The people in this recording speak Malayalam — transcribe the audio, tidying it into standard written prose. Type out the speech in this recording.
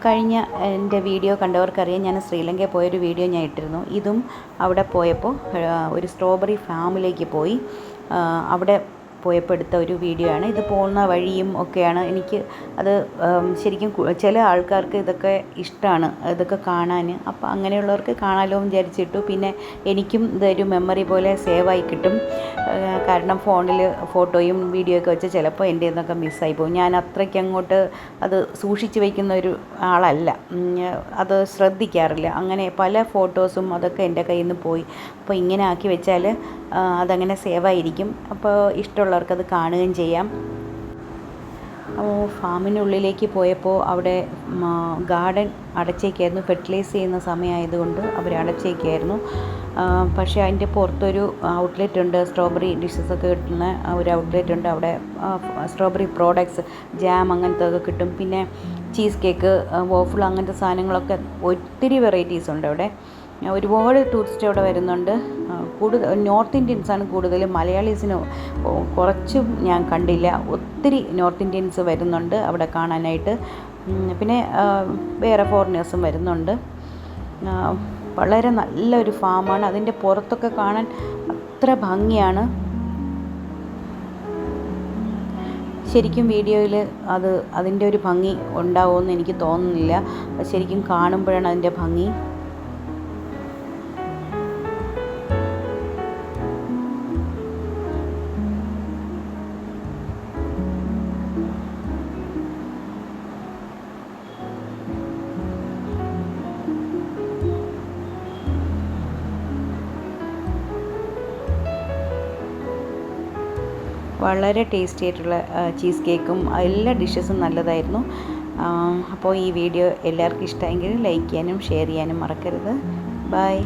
കഴിഞ്ഞ എൻ്റെ വീഡിയോ കണ്ടവർക്കറിയാം, ഞാൻ ശ്രീലങ്കയിൽ പോയൊരു വീഡിയോ ഞാൻ ഇട്ടിരുന്നു. ഇതും അവിടെ പോയപ്പോൾ ഒരു സ്ട്രോബെറി ഫാമിലേക്ക് പോയി അവിടെ പോയപ്പോൾ എടുത്ത ഒരു വീഡിയോ ആണ്. ഇത് പോകുന്ന വഴിയും ഒക്കെയാണ്. എനിക്ക് അത് ശരിക്കും ചില ആൾക്കാർക്ക് ഇതൊക്കെ ഇഷ്ടമാണ്, ഇതൊക്കെ കാണാൻ. അപ്പോൾ അങ്ങനെയുള്ളവർക്ക് കാണാമല്ലോ എന്ന് വിചാരിച്ചിട്ടു. പിന്നെ എനിക്കും ഇതൊരു മെമ്മറി പോലെ സേവായി കിട്ടും. കാരണം ഫോണിൽ ഫോട്ടോയും വീഡിയോ ഒക്കെ വെച്ച് ചിലപ്പോൾ എൻ്റെ നിന്നൊക്കെ മിസ്സായി പോകും. ഞാൻ അത്രയ്ക്ക് അങ്ങോട്ട് അത് സൂക്ഷിച്ച് വയ്ക്കുന്ന ഒരു ആളല്ല, അത് ശ്രദ്ധിക്കാറില്ല. അങ്ങനെ പല ഫോട്ടോസും അതൊക്കെ എൻ്റെ കയ്യിൽ നിന്ന് പോയി. അപ്പോൾ ഇങ്ങനെ ആക്കി വെച്ചാൽ അതങ്ങനെ സേവായിരിക്കും. അപ്പോൾ ഇഷ്ടമുള്ളവർക്കത് കാണുകയും ചെയ്യാം. ഫാമിനുള്ളിലേക്ക് പോയപ്പോൾ അവിടെ ഗാർഡൻ അടച്ചേക്കായിരുന്നു. ഫെർട്ടിലൈസ് ചെയ്യുന്ന സമയമായതുകൊണ്ട് അവർ അടച്ചേക്കായിരുന്നു. പക്ഷേ അതിൻ്റെ പുറത്തൊരു ഔട്ട്ലെറ്റ് ഉണ്ട്, സ്ട്രോബെറി ഡിഷസൊക്കെ കിട്ടുന്ന ഒരു ഔട്ട്ലെറ്റ് ഉണ്ട്. അവിടെ സ്ട്രോബെറി പ്രോഡക്ട്സ്, ജാം അങ്ങനത്തെ ഒക്കെ കിട്ടും. പിന്നെ ചീസ് കേക്ക്, വോഫിൾ അങ്ങനത്തെ സാധനങ്ങളൊക്കെ ഒത്തിരി വെറൈറ്റീസ് ഉണ്ട് അവിടെ. ഒരുപാട് ടൂറിസ്റ്റ് അവിടെ വരുന്നുണ്ട്. കൂടുതൽ നോർത്ത് ഇന്ത്യൻസാണ് കൂടുതലും. മലയാളീസിന് കുറച്ചും ഞാൻ കണ്ടില്ല. ഒത്തിരി നോർത്ത് ഇന്ത്യൻസ് വരുന്നുണ്ട് അവിടെ കാണാനായിട്ട്. പിന്നെ വേറെ ഫോറിനേഴ്സും വരുന്നുണ്ട്. വളരെ നല്ലൊരു ഫാമാണ്. അതിൻ്റെ പുറത്തൊക്കെ കാണാൻ അത്ര ഭംഗിയാണ്. ശരിക്കും വീഡിയോയിൽ അതിൻ്റെ ഒരു ഭംഗി ഉണ്ടാവുമെന്ന് എനിക്ക് തോന്നുന്നില്ല. ശരിക്കും കാണുമ്പോഴാണ് അതിൻ്റെ ഭംഗി. വളരെ ടേസ്റ്റി ആയിട്ടുള്ള ചീസ് കേക്കും എല്ലാ ഡിഷസും നല്ലതായിരുന്നു. അപ്പോൾ ഈ വീഡിയോ എല്ലാവർക്കും ഇഷ്ടമെങ്കിൽ ലൈക്ക് ചെയ്യാനും ഷെയർ ചെയ്യാനും മറക്കരുത്. ബൈ.